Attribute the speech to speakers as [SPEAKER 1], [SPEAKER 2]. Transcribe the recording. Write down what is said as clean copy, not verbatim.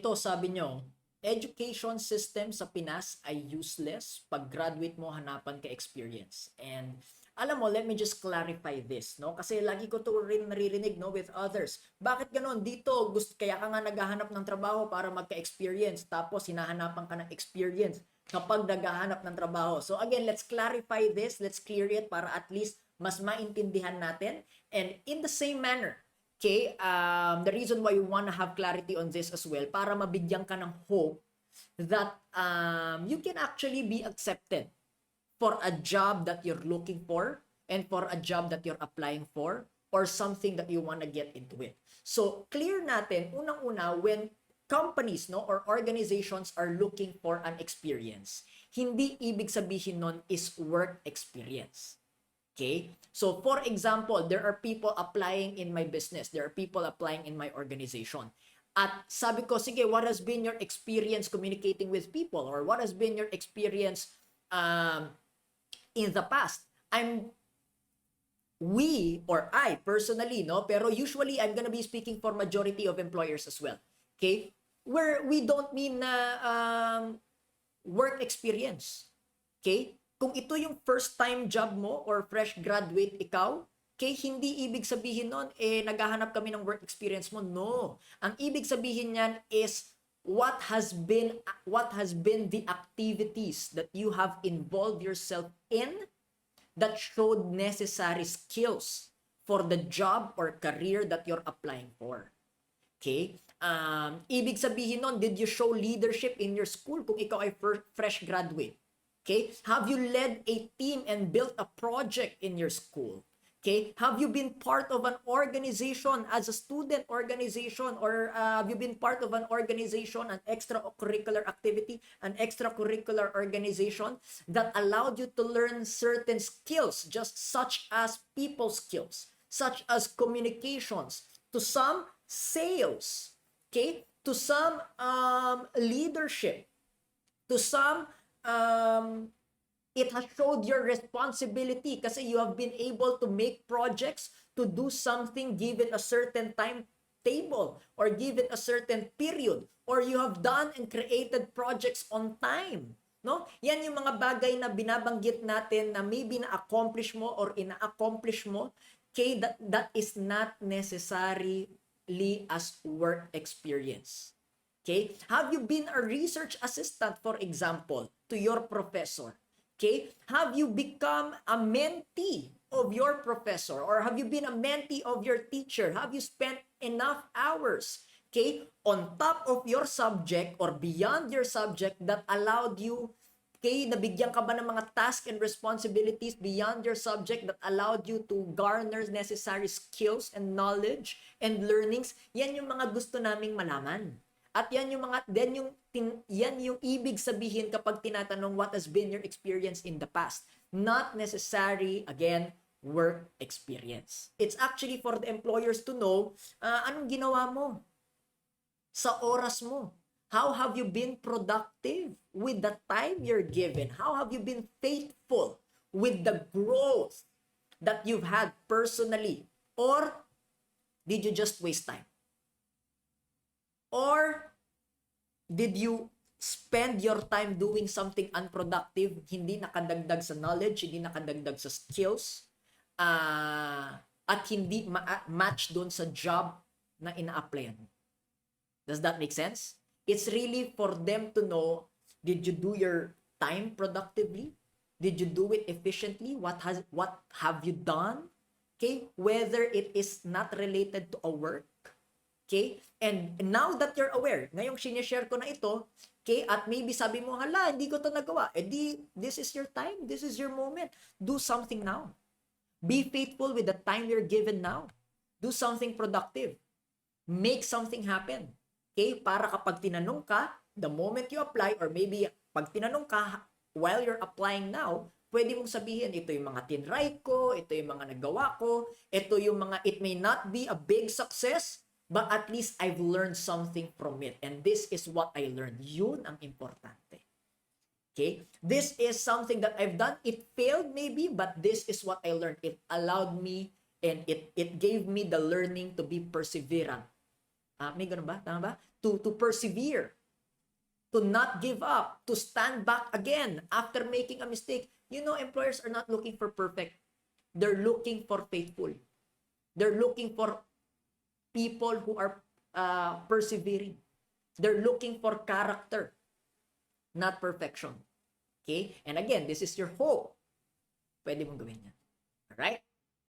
[SPEAKER 1] Ito sabi nyo, education system sa Pinas ay useless. Pag graduate mo, hanapan ka experience. And alam mo, let me just clarify this, no? Kasi lagi ko to rin naririnig, no, with others. Bakit ganon? Dito, kaya ka nga naghahanap ng trabaho para magka-experience. Tapos, hinahanapan ka ng experience kapag naghahanap ng trabaho. So again, let's clarify this. Let's clear it para at least mas maintindihan natin. And in the same manner, okay, the reason why we want to have clarity on this as well, para mabigyan ka ng hope that you can actually be accepted for a job that you're looking for and for a job that you're applying for or something that you want to get into it. So, clear natin, unang-una, when companies no or organizations are looking for an experience, hindi ibig sabihin nun is work experience. Okay? So, for example, there are people applying in my business. There are people applying in my organization. At sabi ko, sige, what has been your experience communicating with people? Or what has been your experience in the past? I personally, no? Pero usually, I'm gonna be speaking for majority of employers as well. Okay? Where we don't mean na work experience. Okay? Kung ito yung first time job mo or fresh graduate ikaw, kay hindi ibig sabihin nun, naghahanap kami ng work experience mo. No. Ang ibig sabihin niyan is what has been the activities that you have involved yourself in that showed necessary skills for the job or career that you're applying for. Okay? Ibig sabihin nun, did you show leadership in your school kung ikaw ay fresh graduate? Okay? Have you led a team and built a project in your school? Okay? Have you been part of an organization as a student organization, or have you been part of an organization, an extracurricular activity, an extracurricular organization that allowed you to learn certain skills, just such as people skills, such as communications, to some sales, okay? To some leadership, to some it has showed your responsibility kasi you have been able to make projects to do something given a certain timetable or given a certain period, or you have done and created projects on time. No? Yan yung mga bagay na binabanggit natin na maybe na-accomplish mo or ina-accomplish mo, okay, that is not necessarily as work experience. Okay? Have you been a research assistant, for example, to your professor? Okay? Have you become a mentee of your professor? Or have you been a mentee of your teacher? Have you spent enough hours, okay, on top of your subject or beyond your subject that allowed you, okay, nabigyan ka ba ng mga tasks and responsibilities beyond your subject that allowed you to garner necessary skills and knowledge and learnings? Yan yung mga gusto naming malaman. At yan yung yan yung ibig sabihin kapag tinatanong what has been your experience in the past. Not necessary, again, work experience. It's actually for the employers to know anong ginawa mo sa oras mo. How have you been productive with the time you're given? How have you been faithful with the growth that you've had personally? Or did you just waste time? Or did you spend your time doing something unproductive, hindi nakadagdag sa knowledge, hindi nakadagdag sa skills, at hindi match doon sa job na ina-applyan mo? Does that make sense? It's really for them to know, did you do your time productively? Did you do it efficiently? What have you done? Okay? Whether it is not related to a work. Okay? And now that you're aware, ngayong sinishare ko na ito, okay, at maybe sabi mo, hala, hindi ko to nagawa. This is your time. This is your moment. Do something now. Be faithful with the time you're given now. Do something productive. Make something happen. Okay? Para kapag tinanong ka, the moment you apply, or maybe pag tinanong ka while you're applying now, pwede mong sabihin, ito yung mga tinry ko, ito yung mga nagawa ko, ito yung mga, it may not be a big success, but at least I've learned something from it. And this is what I learned. Yun ang importante. Okay? This is something that I've done. It failed maybe, but this is what I learned. It allowed me and it gave me the learning to be perseverant May ganun ba? Tama ba? To persevere, to not give up, to stand back again after making a mistake. You know, employers are not looking for perfect. They're looking for faithful. They're looking for people who are persevering. They're looking for character, not perfection. Okay? And again, this is your hope. Pwede mong gawin yan. Alright?